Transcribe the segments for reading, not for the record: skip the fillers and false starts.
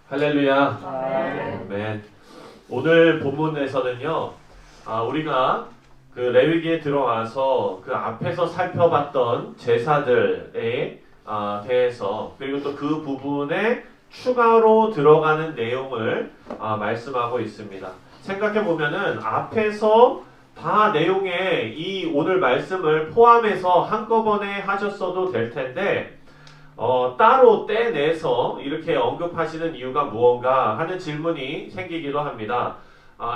할렐루야. 아멘. 오늘 본문에서는요, 우리가 그 레위기에 들어와서 그 앞에서 살펴봤던 제사들에 대해서, 그리고 또 그 부분에 추가로 들어가는 내용을 말씀하고 있습니다. 생각해 보면은 앞에서 다 내용에 이 오늘 말씀을 포함해서 한꺼번에 하셨어도 될 텐데, 따로 떼내서 이렇게 언급하시는 이유가 무언가 하는 질문이 생기기도 합니다.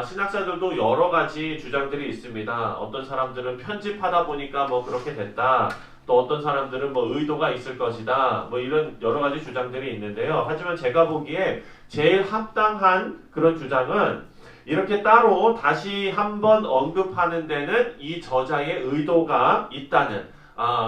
신학자들도 여러 가지 주장들이 있습니다. 어떤 사람들은 편집하다 보니까 뭐 그렇게 됐다. 또 어떤 사람들은 뭐 의도가 있을 것이다. 뭐 이런 여러 가지 주장들이 있는데요. 하지만 제가 보기에 제일 합당한 그런 주장은 이렇게 따로 다시 한번 언급하는 데는 이 저자의 의도가 있다는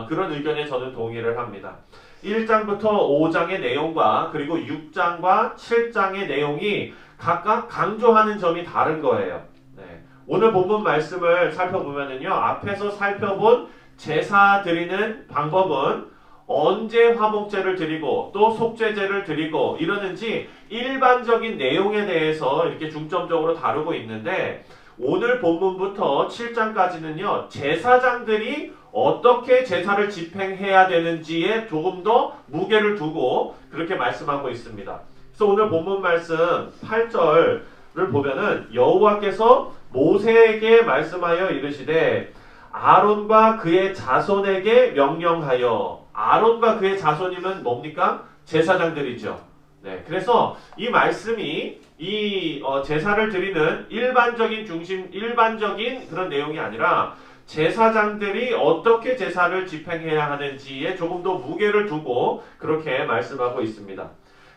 그런 의견에 저는 동의를 합니다. 1장부터 5장의 내용과 그리고 6장과 7장의 내용이 각각 강조하는 점이 다른 거예요. 네. 오늘 본문 말씀을 살펴보면요. 앞에서 살펴본 제사 드리는 방법은 언제 화목제를 드리고 또 속죄제를 드리고 이러는지 일반적인 내용에 대해서 이렇게 중점적으로 다루고 있는데, 오늘 본문부터 7장까지는요. 제사장들이 어떻게 제사를 집행해야 되는지에 조금 더 무게를 두고 그렇게 말씀하고 있습니다. 그래서 오늘 본문 말씀 8절을 보면은 여호와께서 모세에게 말씀하여 이르시되 아론과 그의 자손에게 명령하여, 아론과 그의 자손이면 뭡니까? 제사장들이죠. 네, 그래서 이 말씀이 이 제사를 드리는 일반적인 그런 내용이 아니라 제사장들이 어떻게 제사를 집행해야 하는지에 조금 더 무게를 두고 그렇게 말씀하고 있습니다.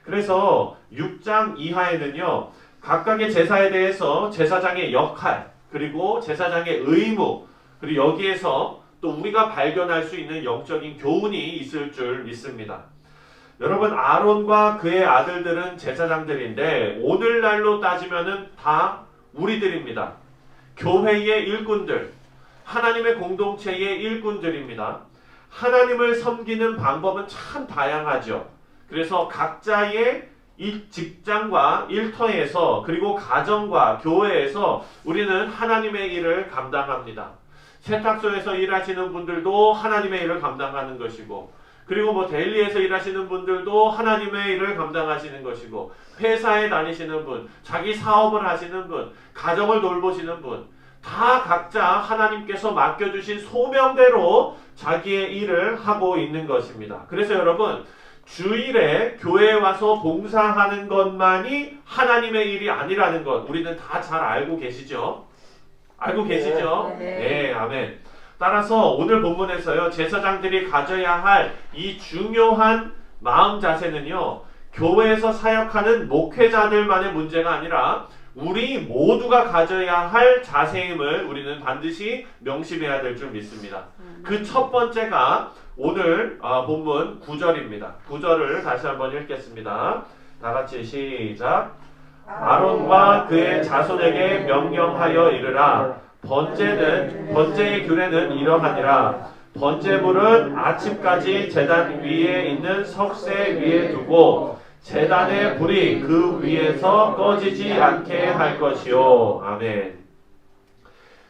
그래서 6장 이하에는요, 각각의 제사에 대해서 제사장의 역할, 그리고 제사장의 의무, 그리고 여기에서 또 우리가 발견할 수 있는 영적인 교훈이 있을 줄 믿습니다. 여러분, 아론과 그의 아들들은 제사장들인데 오늘날로 따지면은 다 우리들입니다. 교회의 일꾼들, 하나님의 공동체의 일꾼들입니다. 하나님을 섬기는 방법은 참 다양하죠. 그래서 각자의 이 직장과 일터에서, 그리고 가정과 교회에서 우리는 하나님의 일을 감당합니다. 세탁소에서 일하시는 분들도 하나님의 일을 감당하는 것이고, 그리고 뭐 데일리에서 일하시는 분들도 하나님의 일을 감당하시는 것이고, 회사에 다니시는 분, 자기 사업을 하시는 분, 가정을 돌보시는 분, 다 각자 하나님께서 맡겨주신 소명대로 자기의 일을 하고 있는 것입니다. 그래서 여러분, 주일에 교회에 와서 봉사하는 것만이 하나님의 일이 아니라는 것 우리는 다 잘 알고 계시죠? 알고 계시죠? 네, 아멘. 따라서 오늘 본문에서요, 제사장들이 가져야 할 이 중요한 마음 자세는요, 교회에서 사역하는 목회자들만의 문제가 아니라 우리 모두가 가져야 할 자세임을 우리는 반드시 명심해야 될 줄 믿습니다. 그 첫 번째가 오늘 본문 9절입니다. 9절을 다시 한번 읽겠습니다. 다 같이 시작. 아론과 그의 자손에게 명령하여 이르라. 번제의 규례는 이러하니라. 번제물은 아침까지 제단 위에 있는 석쇠 위에 두고 제단의 불이 그 위에서 꺼지지 않게 할 것이요. 아멘.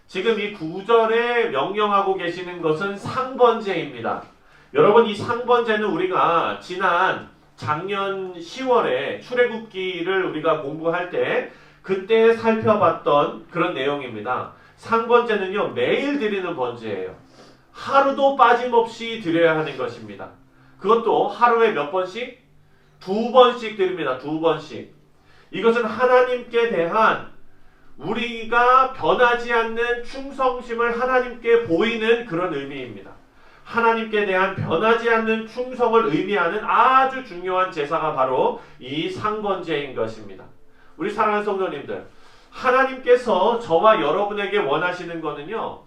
지금 이 9절에 명령하고 계시는 것은 상번제입니다. 여러분, 이 상번제는 우리가 지난 작년 10월에 출애굽기를 우리가 공부할 때 그때 살펴봤던 그런 내용입니다. 상번제는요, 매일 드리는 번제예요. 하루도 빠짐없이 드려야 하는 것입니다. 그것도 하루에 몇 번씩? 2번씩 드립니다. 2번씩. 이것은 하나님께 대한 우리가 변하지 않는 충성심을 하나님께 보이는 그런 의미입니다. 하나님께 대한 변하지 않는 충성을 의미하는 아주 중요한 제사가 바로 이 상번제인 것입니다. 우리 사랑하는 성도님들, 하나님께서 저와 여러분에게 원하시는 거는요,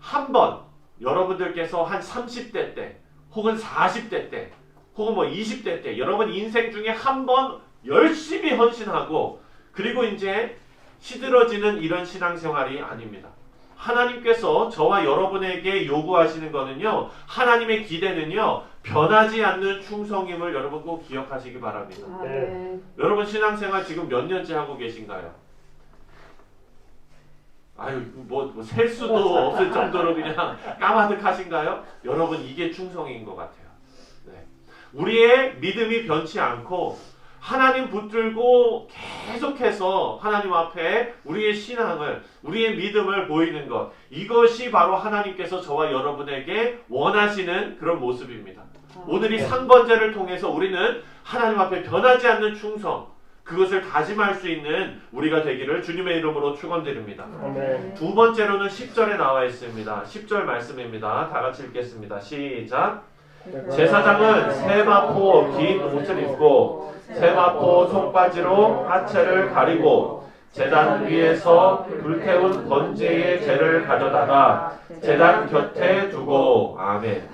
한 번 여러분들께서 한 30대 때 혹은 40대 때 혹은 뭐 20대 때 여러분 인생 중에 한 번 열심히 헌신하고 그리고 이제 시들어지는 이런 신앙생활이 아닙니다. 하나님께서 저와 여러분에게 요구하시는 거는요, 하나님의 기대는요, 변하지 않는 충성임을 여러분 꼭 기억하시기 바랍니다. 네. 여러분 신앙생활 지금 몇 년째 하고 계신가요? 아유 뭐 셀 수도 없을 정도로 그냥 까마득하신가요? 여러분 이게 충성인 것 같아요. 네. 우리의 믿음이 변치 않고 하나님 붙들고 계속해서 하나님 앞에 우리의 신앙을, 우리의 믿음을 보이는 것, 이것이 바로 하나님께서 저와 여러분에게 원하시는 그런 모습입니다. 오늘 이 상번제를 통해서 우리는 하나님 앞에 변하지 않는 충성, 그것을 다짐할 수 있는 우리가 되기를 주님의 이름으로 축원드립니다. 두 번째로는 10절에 나와 있습니다. 10절 말씀입니다. 다 같이 읽겠습니다. 시작. 제사장은 세마포 긴 옷을 입고 세마포 손바지로 하체를 가리고 제단 위에서 불태운 번제의 재를 가져다가 제단 곁에 두고. 아멘.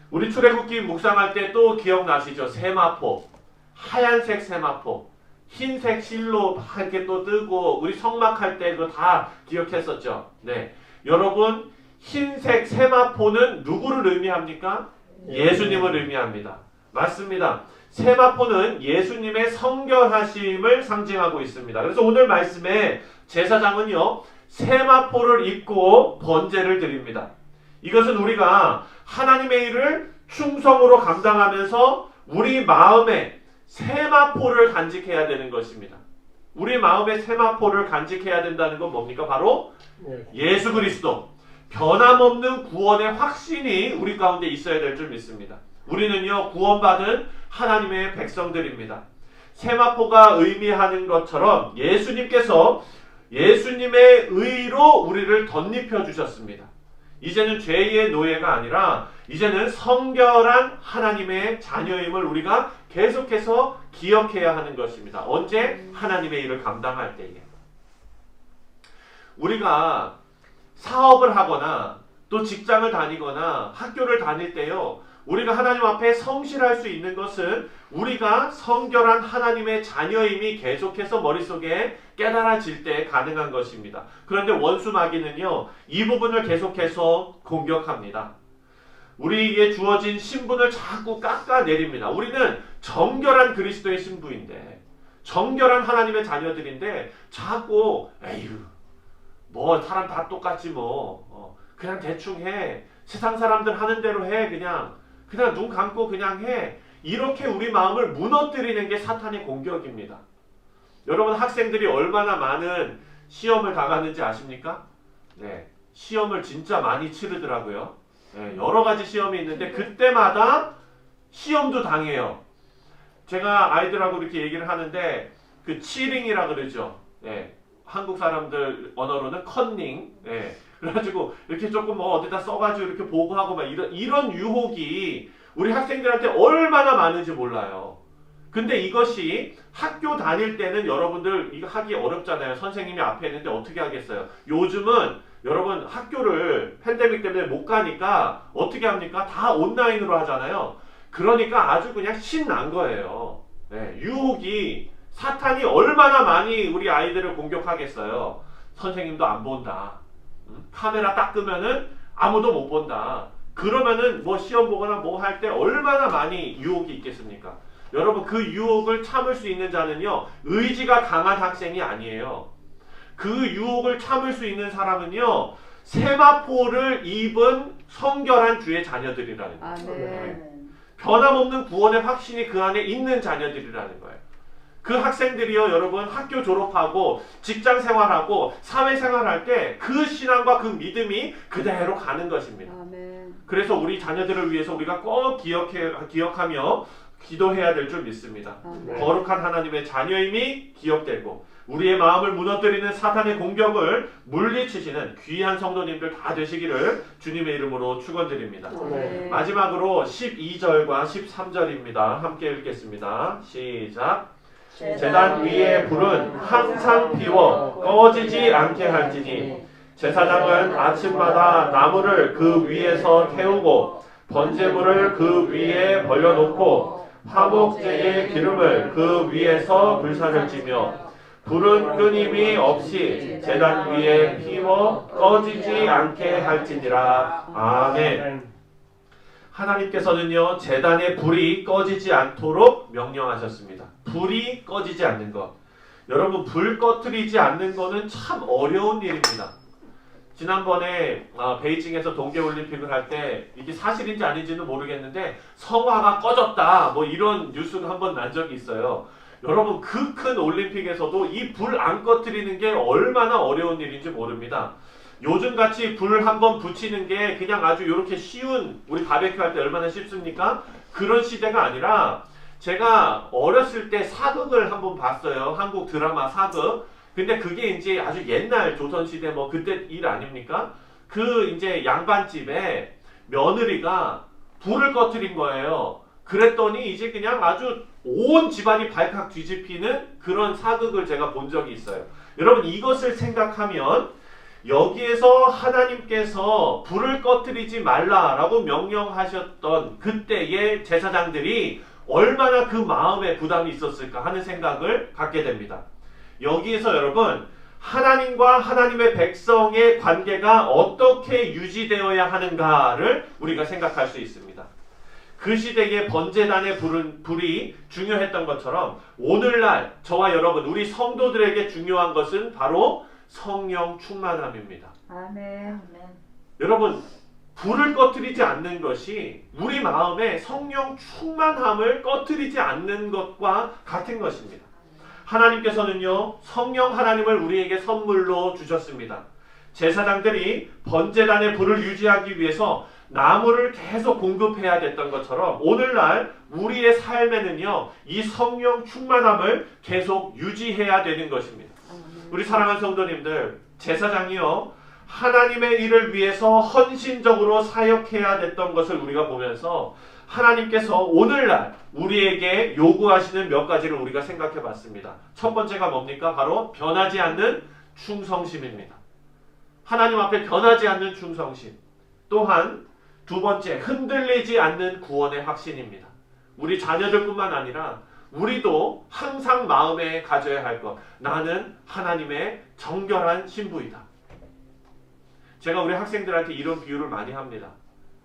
우리 출애굽기 묵상할 때 또 기억나시죠? 세마포, 하얀색 세마포, 흰색 실로 막 이렇게 또 뜨고 우리 성막할 때 그거 다 기억했었죠. 네, 여러분 흰색 세마포는 누구를 의미합니까? 예수님을 의미합니다. 맞습니다. 세마포는 예수님의 성결하심을 상징하고 있습니다. 그래서 오늘 말씀에 제사장은요 세마포를 입고 번제를 드립니다. 이것은 우리가 하나님의 일을 충성으로 감당하면서 우리 마음에 세마포를 간직해야 되는 것입니다. 우리 마음에 세마포를 간직해야 된다는 건 뭡니까? 바로 예수 그리스도, 변함없는 구원의 확신이 우리 가운데 있어야 될 줄 믿습니다. 우리는요 구원받은 하나님의 백성들입니다. 세마포가 의미하는 것처럼 예수님께서 예수님의 의로 우리를 덧입혀 주셨습니다. 이제는 죄의 노예가 아니라 이제는 성결한 하나님의 자녀임을 우리가 계속해서 기억해야 하는 것입니다. 언제? 하나님의 일을 감당할 때에. 우리가 사업을 하거나 또 직장을 다니거나 학교를 다닐 때요, 우리가 하나님 앞에 성실할 수 있는 것은 우리가 성결한 하나님의 자녀임이 계속해서 머릿속에 깨달아질 때 가능한 것입니다. 그런데 원수 마귀는요, 이 부분을 계속해서 공격합니다. 우리에게 주어진 신분을 자꾸 깎아내립니다. 우리는 정결한 그리스도의 신부인데, 정결한 하나님의 자녀들인데 자꾸 에휴 뭐 사람 다 똑같지 뭐 그냥 대충 해, 세상 사람들 하는 대로 해, 그냥 눈 감고 그냥 해, 이렇게 우리 마음을 무너뜨리는 게 사탄의 공격입니다. 여러분 학생들이 얼마나 많은 시험을 당하는지 아십니까? 네, 시험을 진짜 많이 치르더라고요. 네, 여러 가지 시험이 있는데 그때마다 시험도 당해요. 제가 아이들하고 이렇게 얘기를 하는데 그 치링이라 그러죠. 네, 한국 사람들 언어로는 컨닝. 네, 그래가지고 이렇게 조금 뭐 어디다 써가지고 이렇게 보고하고 막 이런 유혹이 우리 학생들한테 얼마나 많은지 몰라요. 근데 이것이 학교 다닐 때는 여러분들 이거 하기 어렵잖아요. 선생님이 앞에 있는데 어떻게 하겠어요. 요즘은 여러분 학교를 팬데믹 때문에 못 가니까 어떻게 합니까? 다 온라인으로 하잖아요. 그러니까 아주 그냥 신난 거예요. 네, 유혹이, 사탄이 얼마나 많이 우리 아이들을 공격하겠어요. 선생님도 안 본다. 카메라 딱 끄면은 아무도 못 본다. 그러면은 뭐 시험 보거나 뭐 할 때 얼마나 많이 유혹이 있겠습니까? 여러분 그 유혹을 참을 수 있는 자는요 의지가 강한 학생이 아니에요. 그 유혹을 참을 수 있는 사람은요 세마포를 입은 성결한 주의 자녀들이라는 거예요. 아멘. 변함없는 구원의 확신이 그 안에 있는 자녀들이라는 거예요. 그 학생들이요 여러분 학교 졸업하고 직장 생활하고 사회 생활할 때 그 신앙과 그 믿음이 그대로 가는 것입니다. 아멘. 그래서 우리 자녀들을 위해서 우리가 꼭 기억하며 기도해야 될 줄 믿습니다. 아멘. 거룩한 하나님의 자녀임이 기억되고 우리의 마음을 무너뜨리는 사탄의 공격을 물리치시는 귀한 성도님들 다 되시기를 주님의 이름으로 축원드립니다. 아멘. 마지막으로 12절과 13절입니다. 함께 읽겠습니다. 시작. 제단 위의 불은 항상 피워 꺼지지 않게 할지니 제사장은 아침마다 나무를 그 위에서 태우고 번제물을 그 위에 벌려놓고 화목제의 기름을 그 위에서 불사를 찌며 불은 끊임이 없이 제단 위에 피워 꺼지지 않게 할지니라. 아멘. 하나님께서는요, 제단의 불이 꺼지지 않도록 명령하셨습니다. 불이 꺼지지 않는 것. 여러분, 불 꺼뜨리지 않는 거는 참 어려운 일입니다. 지난번에 베이징에서 동계올림픽을 할 때 이게 사실인지 아닌지는 모르겠는데 성화가 꺼졌다 뭐 이런 뉴스가 한번 난 적이 있어요. 여러분, 그 큰 올림픽에서도 이 불 안 꺼뜨리는 게 얼마나 어려운 일인지 모릅니다. 요즘같이 불 한번 붙이는 게 그냥 아주 이렇게 쉬운, 우리 바베큐 할 때 얼마나 쉽습니까? 그런 시대가 아니라 제가 어렸을 때 사극을 한번 봤어요. 한국 드라마 사극. 근데 그게 이제 아주 옛날 조선시대 뭐 그때 일 아닙니까? 그 이제 양반집에 며느리가 불을 꺼뜨린 거예요. 그랬더니 이제 그냥 아주 온 집안이 발칵 뒤집히는 그런 사극을 제가 본 적이 있어요. 여러분, 이것을 생각하면 여기에서 하나님께서 불을 꺼뜨리지 말라라고 명령하셨던 그때의 제사장들이 얼마나 그 마음에 부담이 있었을까 하는 생각을 갖게 됩니다. 여기에서 여러분, 하나님과 하나님의 백성의 관계가 어떻게 유지되어야 하는가를 우리가 생각할 수 있습니다. 그 시대의 번제단의 불이 중요했던 것처럼 오늘날 저와 여러분, 우리 성도들에게 중요한 것은 바로 성령 충만함입니다. 아멘. 여러분, 불을 꺼뜨리지 않는 것이 우리 마음에 성령 충만함을 꺼뜨리지 않는 것과 같은 것입니다. 하나님께서는요, 성령 하나님을 우리에게 선물로 주셨습니다. 제사장들이 번제단의 불을 유지하기 위해서 나무를 계속 공급해야 됐던 것처럼 오늘날 우리의 삶에는요, 이 성령 충만함을 계속 유지해야 되는 것입니다. 우리 사랑하는 성도님들, 제사장이요, 하나님의 일을 위해서 헌신적으로 사역해야 됐던 것을 우리가 보면서 하나님께서 오늘날 우리에게 요구하시는 몇 가지를 우리가 생각해 봤습니다. 첫 번째가 뭡니까? 바로 변하지 않는 충성심입니다. 하나님 앞에 변하지 않는 충성심. 또한 두 번째, 흔들리지 않는 구원의 확신입니다. 우리 자녀들뿐만 아니라 우리도 항상 마음에 가져야 할 것. 나는 하나님의 정결한 신부이다. 제가 우리 학생들한테 이런 비유를 많이 합니다.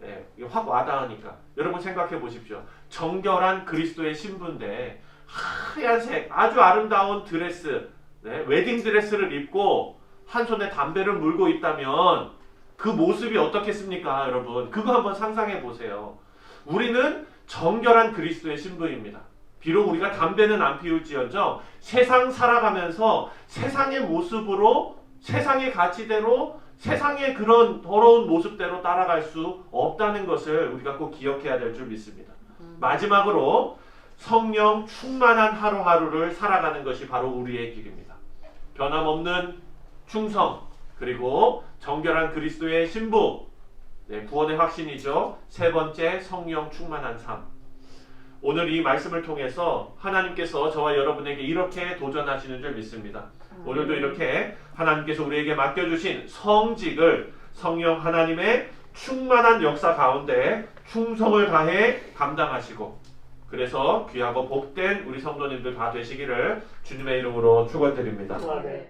네, 확 와닿으니까. 여러분 생각해 보십시오. 정결한 그리스도의 신부인데 하얀색 아주 아름다운 드레스, 네, 웨딩 드레스를 입고 한 손에 담배를 물고 있다면 그 모습이 어떻겠습니까, 여러분? 그거 한번 상상해 보세요. 우리는 정결한 그리스도의 신부입니다. 비록 우리가 담배는 안 피울지언정 세상 살아가면서 세상의 모습으로, 세상의 가치대로, 세상의 그런 더러운 모습대로 따라갈 수 없다는 것을 우리가 꼭 기억해야 될 줄 믿습니다. 마지막으로 성령 충만한 하루하루를 살아가는 것이 바로 우리의 길입니다. 변함없는 충성, 그리고 정결한 그리스도의 신부, 네, 구원의 확신이죠. 세 번째, 성령 충만한 삶. 오늘 이 말씀을 통해서 하나님께서 저와 여러분에게 이렇게 도전하시는 줄 믿습니다. 오늘도 이렇게 하나님께서 우리에게 맡겨주신 성직을 성령 하나님의 충만한 역사 가운데 충성을 다해 감당하시고, 그래서 귀하고 복된 우리 성도님들 다 되시기를 주님의 이름으로 축원드립니다. 네.